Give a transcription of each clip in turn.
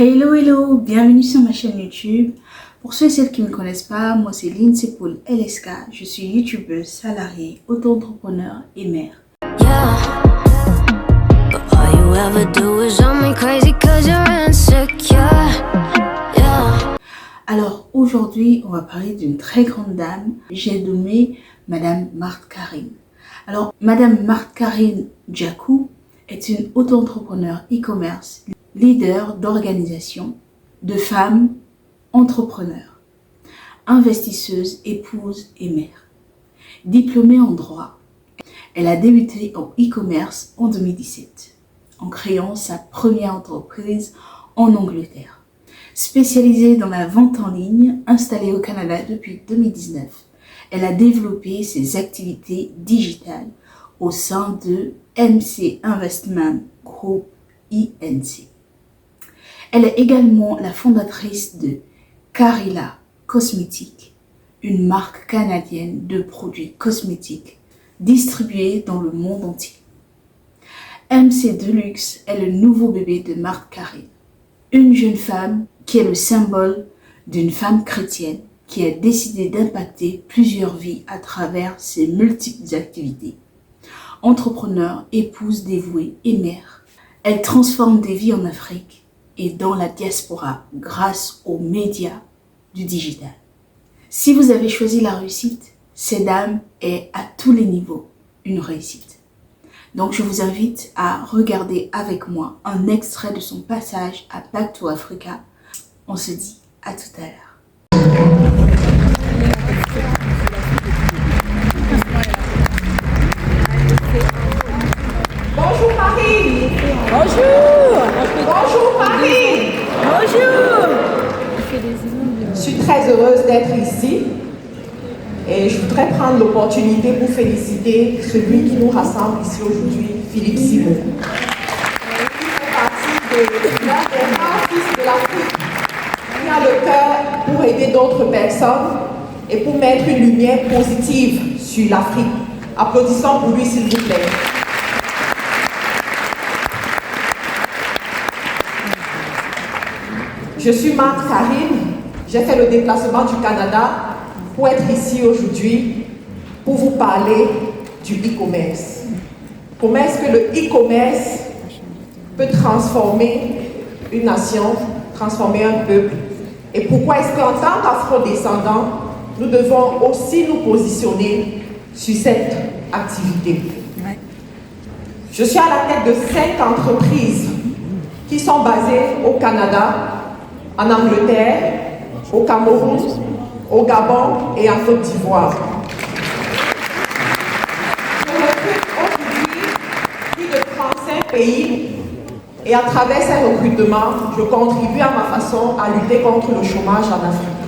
Hello, hello, bienvenue sur ma chaîne YouTube. Pour ceux et celles qui ne me connaissent pas, moi c'est Lindsay Paul LSK. Je suis youtubeuse, salariée, auto-entrepreneur et mère. Yeah. But all you ever do is drive me crazy 'cause you're insecure. Yeah. Alors aujourd'hui, on va parler d'une très grande dame. J'ai nommé Madame Marthe Karine. Alors Madame Marthe Karine Djakou est une auto-entrepreneur e-commerce, leader d'organisation, de femmes entrepreneurs, investisseuse, épouse et mère. Diplômée en droit, elle a débuté en e-commerce en 2017 en créant sa première entreprise en Angleterre. Spécialisée dans la vente en ligne, installée au Canada depuis 2019, elle a développé ses activités digitales au sein de MC Investment Group INC. Elle est également la fondatrice de Karila Cosmetics, une marque canadienne de produits cosmétiques distribués dans le monde entier. MC Deluxe est le nouveau bébé de Marthe Karine, une jeune femme qui est le symbole d'une femme chrétienne qui a décidé d'impacter plusieurs vies à travers ses multiples activités. Entrepreneur, épouse dévouée et mère, elle transforme des vies en Afrique et dans la diaspora grâce aux médias du digital. Si vous avez choisi la réussite, cette dame est à tous les niveaux une réussite. Donc je vous invite à regarder avec moi un extrait de son passage à Back to Africa. On se dit à tout à l'heure. Bonjour Marie. Bonjour. Bonjour Marie. Bonjour. Je suis très heureuse d'être ici et je voudrais prendre l'opportunité pour féliciter celui qui nous rassemble ici aujourd'hui, Philippe Simon. Il fait partie de l'un des rares fils de l'Afrique qui a le cœur pour aider d'autres personnes et pour mettre une lumière positive sur l'Afrique. Applaudissons pour lui s'il vous plaît. Je suis Marthe Karine, j'ai fait le déplacement du Canada pour être ici aujourd'hui pour vous parler du e-commerce. Comment est-ce que le e-commerce peut transformer une nation, transformer un peuple? Et pourquoi est-ce qu'en tant qu'afro-descendants, nous devons aussi nous positionner sur cette activité? Je suis à la tête de 5 entreprises qui sont basées au Canada, en Angleterre, au Cameroun, au Gabon et en Côte d'Ivoire. Je recrute aujourd'hui plus de 35 pays et à travers ces recrutements, je contribue à ma façon à lutter contre le chômage en Afrique.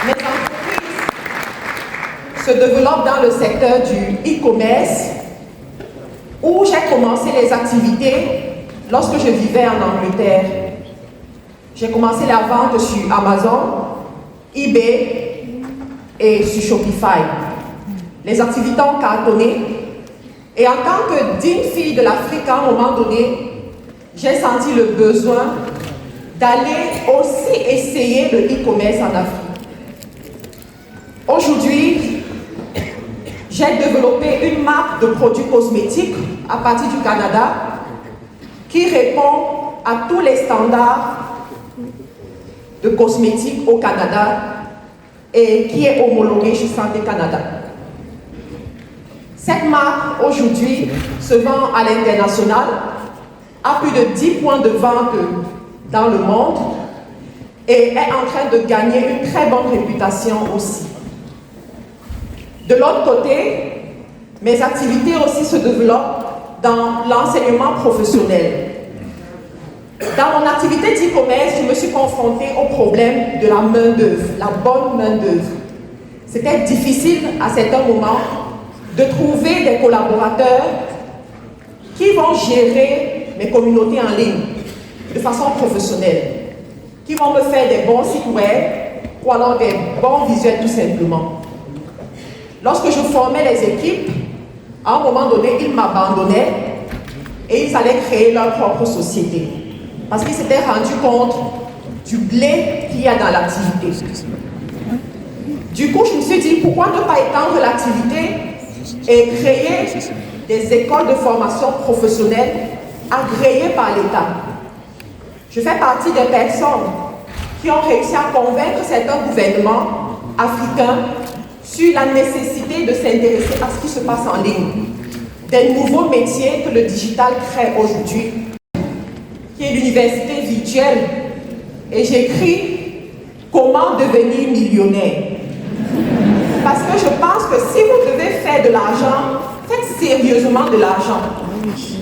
Mes entreprises se développent dans le secteur du e-commerce où j'ai commencé les activités lorsque je vivais en Angleterre. J'ai commencé la vente sur Amazon, eBay et sur Shopify. Les activités ont cartonné et en tant que digne fille de l'Afrique, à un moment donné, j'ai senti le besoin d'aller aussi essayer le e-commerce en Afrique. Aujourd'hui, j'ai développé une marque de produits cosmétiques à partir du Canada qui répond à tous les standards de cosmétiques au Canada et qui est homologuée chez Santé Canada. Cette marque aujourd'hui se vend à l'international, a plus de 10 points de vente dans le monde et est en train de gagner une très bonne réputation aussi. De l'autre côté, mes activités aussi se développent dans l'enseignement professionnel. Dans mon activité d'e-commerce, je me suis confrontée au problème de la main-d'œuvre, la bonne main-d'œuvre. C'était difficile à certains moments de trouver des collaborateurs qui vont gérer mes communautés en ligne de façon professionnelle, qui vont me faire des bons sites web ou alors des bons visuels tout simplement. Lorsque je formais les équipes, à un moment donné, ils m'abandonnaient et ils allaient créer leur propre société. parce qu'il s'était rendu compte du blé qu'il y a dans l'activité. Du coup, je me suis dit, pourquoi ne pas étendre l'activité et créer des écoles de formation professionnelle agréées par l'État. Je fais partie des personnes qui ont réussi à convaincre certains gouvernements africains sur la nécessité de s'intéresser à ce qui se passe en ligne, des nouveaux métiers que le digital crée aujourd'hui, qui est l'université virtuelle. Et j'écris comment devenir millionnaire. Parce que je pense que si vous devez faire de l'argent, faites sérieusement de l'argent.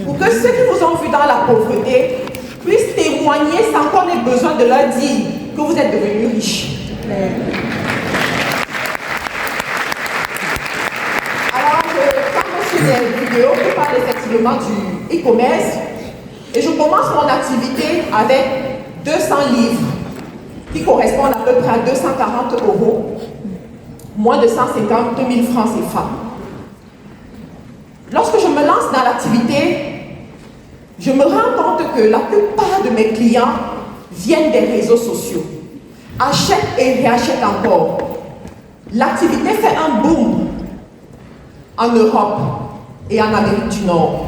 Pour que ceux qui vous ont vu dans la pauvreté puissent témoigner sans qu'on ait besoin de leur dire que vous êtes devenus riches. Alors, quand je suis des vidéos qui parlent effectivement du e-commerce, et je commence mon activité avec 200 livres qui correspondent à peu près à 240 €, moins de 150 000 francs CFA. Lorsque je me lance dans l'activité, je me rends compte que la plupart de mes clients viennent des réseaux sociaux, achètent et réachètent encore. L'activité fait un boom en Europe et en Amérique du Nord.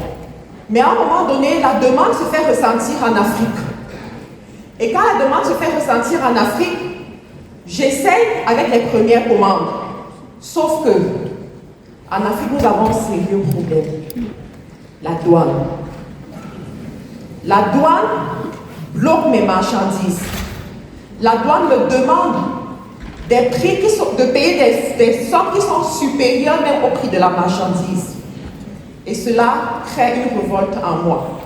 Mais à un moment donné, la demande se fait ressentir en Afrique. Et quand la demande se fait ressentir en Afrique, j'essaye avec les premières commandes. Sauf que, en Afrique, nous avons un sérieux problème. La douane. La douane bloque mes marchandises. La douane me demande des prix de payer des sommes qui sont supérieures même au prix de la marchandise. Et cela crée une révolte en moi.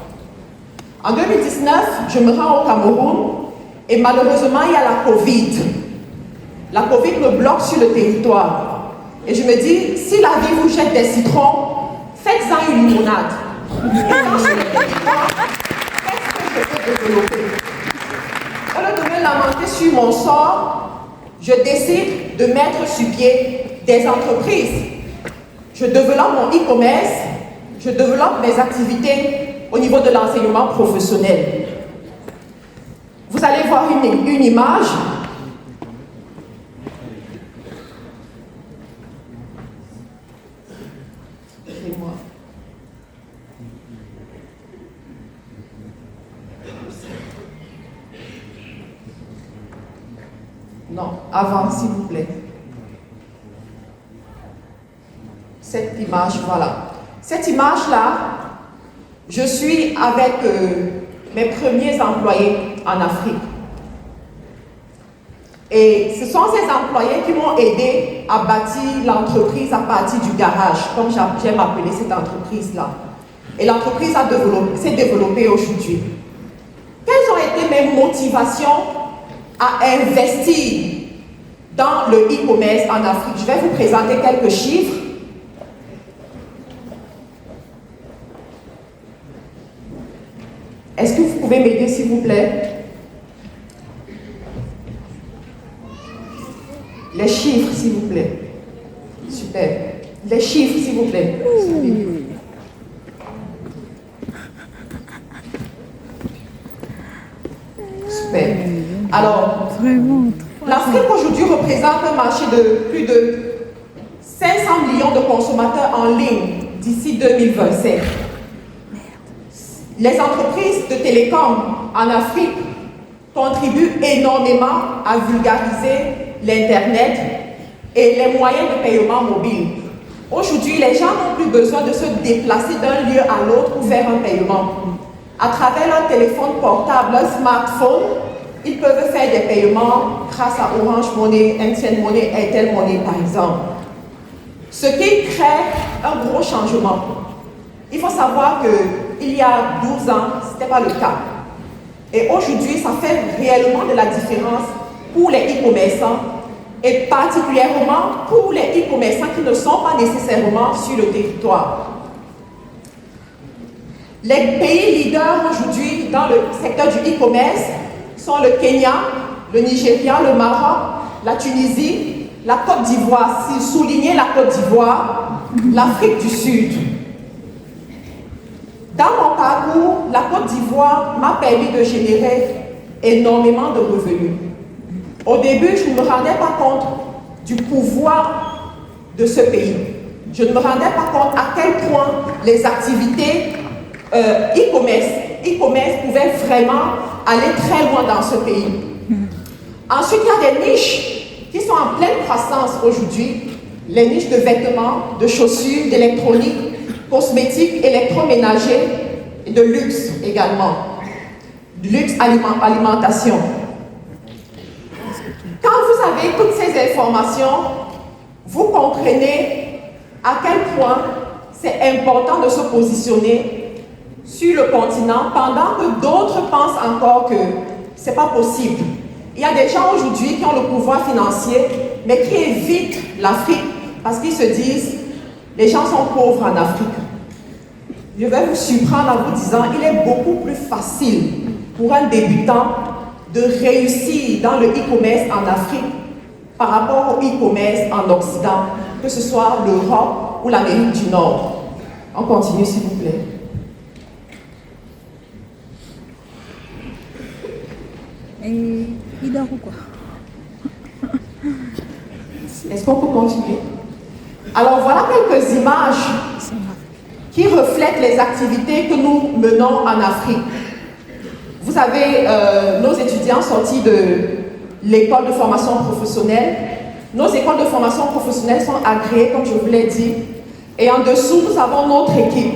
En 2019, je me rends au Cameroun et malheureusement, il y a la Covid. La Covid me bloque sur le territoire. Et je me dis, si la vie vous jette des citrons, faites-en une limonade. Et quand je suis sur le territoire, qu'est-ce que je peux développer? Au lieu de me lamenter sur mon sort, je décide de mettre sur pied des entreprises. Je développe mon e-commerce, je développe mes activités au niveau de l'enseignement professionnel. Vous allez voir une image. Excusez-moi. Non, avant, s'il vous plaît. Cette image, voilà. Cette image-là, je suis avec mes premiers employés en Afrique. Et ce sont ces employés qui m'ont aidé à bâtir l'entreprise à partir du garage, comme j'aime appeler cette entreprise-là. Et l'entreprise s'est développée aujourd'hui. Quelles ont été mes motivations à investir dans le e-commerce en Afrique? Je vais vous présenter quelques chiffres. Est-ce que vous pouvez m'aider, s'il vous plaît? Les chiffres, s'il vous plaît. Super. Les chiffres, s'il vous plaît. Super. Alors, l'Afrique aujourd'hui représente un marché de plus de 500 millions de consommateurs en ligne d'ici 2025. Les entreprises de télécom en Afrique contribuent énormément à vulgariser l'Internet et les moyens de paiement mobile. Aujourd'hui, les gens n'ont plus besoin de se déplacer d'un lieu à l'autre pour faire un paiement. À travers leur téléphone portable, leur smartphone, ils peuvent faire des paiements grâce à Orange Money, MTN Money, Airtel Money par exemple. Ce qui crée un gros changement. Il faut savoir qu'il y a 12 ans, ce n'était pas le cas. Et aujourd'hui, ça fait réellement de la différence pour les e-commerçants et particulièrement pour les e-commerçants qui ne sont pas nécessairement sur le territoire. Les pays leaders aujourd'hui dans le secteur du e-commerce sont le Kenya, le Nigeria, le Maroc, la Tunisie, la Côte d'Ivoire, si souligner la Côte d'Ivoire, l'Afrique du Sud. Dans mon parcours, la Côte d'Ivoire m'a permis de générer énormément de revenus. Au début, je ne me rendais pas compte du pouvoir de ce pays. Je ne me rendais pas compte à quel point les activités e-commerce pouvaient vraiment aller très loin dans ce pays. Ensuite, il y a des niches qui sont en pleine croissance aujourd'hui. Les niches de vêtements, de chaussures, d'électronique, cosmétiques, électroménagers et de luxe également. Luxe alimentation. Quand vous avez toutes ces informations, vous comprenez à quel point c'est important de se positionner sur le continent pendant que d'autres pensent encore que ce n'est pas possible. Il y a des gens aujourd'hui qui ont le pouvoir financier, mais qui évitent l'Afrique parce qu'ils se disent les gens sont pauvres en Afrique. Je vais vous surprendre en vous disant il est beaucoup plus facile pour un débutant de réussir dans le e-commerce en Afrique par rapport au e-commerce en Occident, que ce soit l'Europe ou l'Amérique du Nord. On continue s'il vous plaît. Et il dort ou quoi? Est-ce qu'on peut continuer? Alors voilà quelques images qui reflètent les activités que nous menons en Afrique. Vous avez nos étudiants sortis de l'école de formation professionnelle. Nos écoles de formation professionnelle sont agréées, comme je vous l'ai dit. Et en dessous, nous avons notre équipe.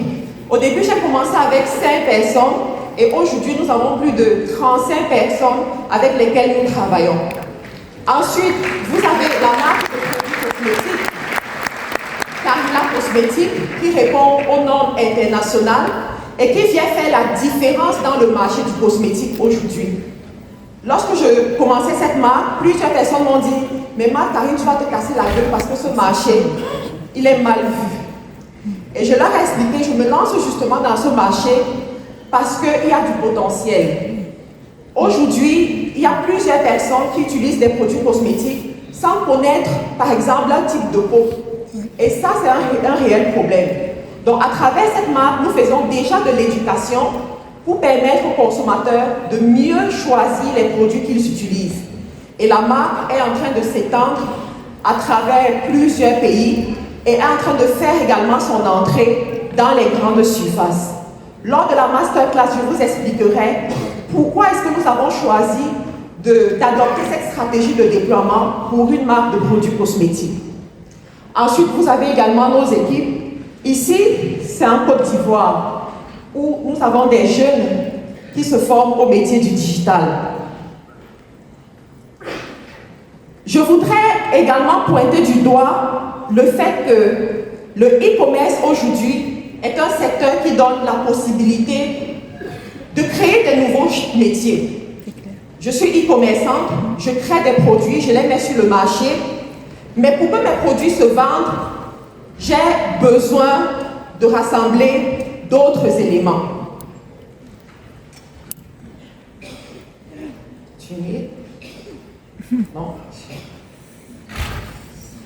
Au début, j'ai commencé avec 5 personnes. Et aujourd'hui, nous avons plus de 35 personnes avec lesquelles nous travaillons. Ensuite, vous avez la marque de produits cosmétiques, Carla Cosmétique, qui répond aux normes internationales et qui vient faire la différence dans le marché du cosmétique aujourd'hui. Lorsque je commençais cette marque, plusieurs personnes m'ont dit « Mais Marc, Karine, tu vas te casser la gueule parce que ce marché, il est mal vu. » Et je leur ai expliqué, je me lance justement dans ce marché parce qu'il y a du potentiel. Aujourd'hui, il y a plusieurs personnes qui utilisent des produits cosmétiques sans connaître, par exemple, un type de peau. Et ça, c'est un réel problème. Donc, à travers cette marque, nous faisons déjà de l'éducation pour permettre aux consommateurs de mieux choisir les produits qu'ils utilisent. Et la marque est en train de s'étendre à travers plusieurs pays et est en train de faire également son entrée dans les grandes surfaces. Lors de la masterclass, je vous expliquerai pourquoi est-ce que nous avons choisi d'adopter cette stratégie de déploiement pour une marque de produits cosmétiques. Ensuite, vous avez également nos équipes. Ici, c'est en Côte d'Ivoire où nous avons des jeunes qui se forment au métier du digital. Je voudrais également pointer du doigt le fait que le e-commerce aujourd'hui est un secteur qui donne la possibilité de créer des nouveaux métiers. Je suis e-commerçante, je crée des produits, je les mets sur le marché, mais pour que mes produits se vendent, j'ai besoin de rassembler d'autres éléments. Tu es? Non.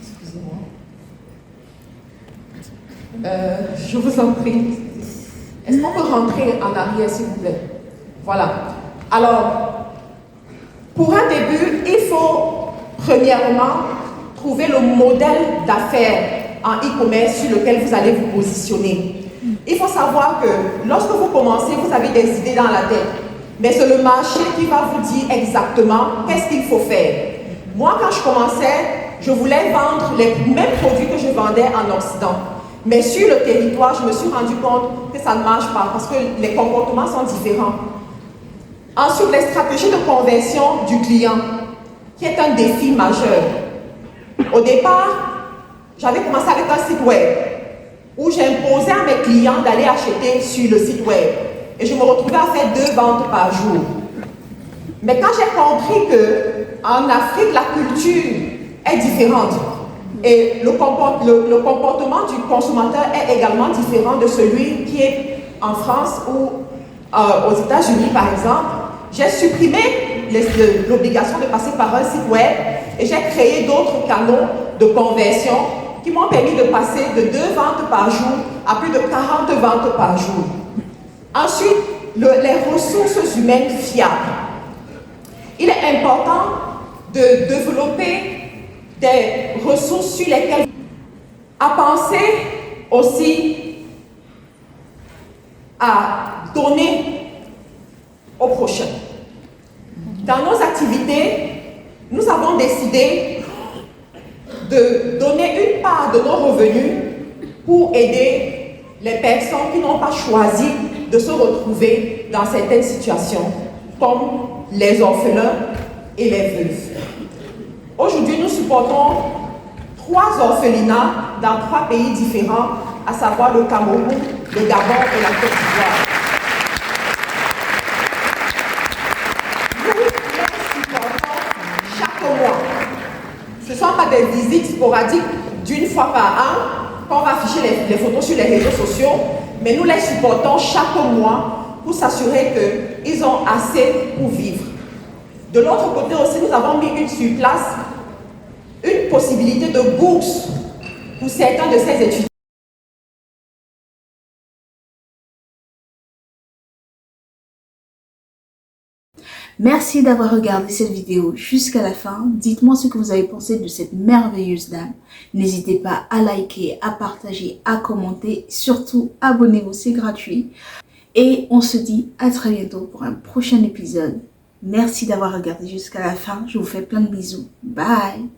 Excusez-moi. Je vous en prie. Est-ce qu'on peut rentrer en arrière, s'il vous plaît? Voilà. Alors, pour un début, il faut premièrement trouver le modèle d'affaires en e-commerce sur lequel vous allez vous positionner. Il faut savoir que lorsque vous commencez, vous avez des idées dans la tête, mais c'est le marché qui va vous dire exactement qu'est-ce qu'il faut faire. Moi, quand je commençais, je voulais vendre les mêmes produits que je vendais en Occident. Mais sur le territoire, je me suis rendu compte que ça ne marche pas parce que les comportements sont différents. Ensuite, les stratégies de conversion du client, qui est un défi majeur. Au départ, j'avais commencé avec un site web où j'imposais à mes clients d'aller acheter sur le site web. Et je me retrouvais à faire 2 ventes par jour. Mais quand j'ai compris qu'en Afrique, la culture est différente, et le comportement du consommateur est également différent de celui qui est en France ou aux États-Unis, par exemple. J'ai supprimé l'obligation de passer par un site web et j'ai créé d'autres canaux de conversion qui m'ont permis de passer de 2 ventes par jour à plus de 40 ventes par jour. Ensuite, les ressources humaines fiables. Il est important de développer des ressources sur lesquelles à penser aussi à donner au prochain. Dans nos activités, nous avons décidé de donner une part de nos revenus pour aider les personnes qui n'ont pas choisi de se retrouver dans certaines situations, comme les orphelins et les veuves. Aujourd'hui, nous supportons 3 orphelinats dans 3 pays différents, à savoir le Cameroun, le Gabon et la Côte d'Ivoire. Nous les supportons chaque mois. Ce ne sont pas des visites sporadiques d'une fois par an qu'on va afficher les photos sur les réseaux sociaux, mais nous les supportons chaque mois pour s'assurer qu'ils ont assez pour vivre. De l'autre côté aussi, nous avons mis sur place une possibilité de bourse pour certains de ces étudiants. Merci d'avoir regardé cette vidéo jusqu'à la fin. Dites-moi ce que vous avez pensé de cette merveilleuse dame. N'hésitez pas à liker, à partager, à commenter. Surtout, abonnez-vous, c'est gratuit. Et on se dit à très bientôt pour un prochain épisode. Merci d'avoir regardé jusqu'à la fin. Je vous fais plein de bisous. Bye!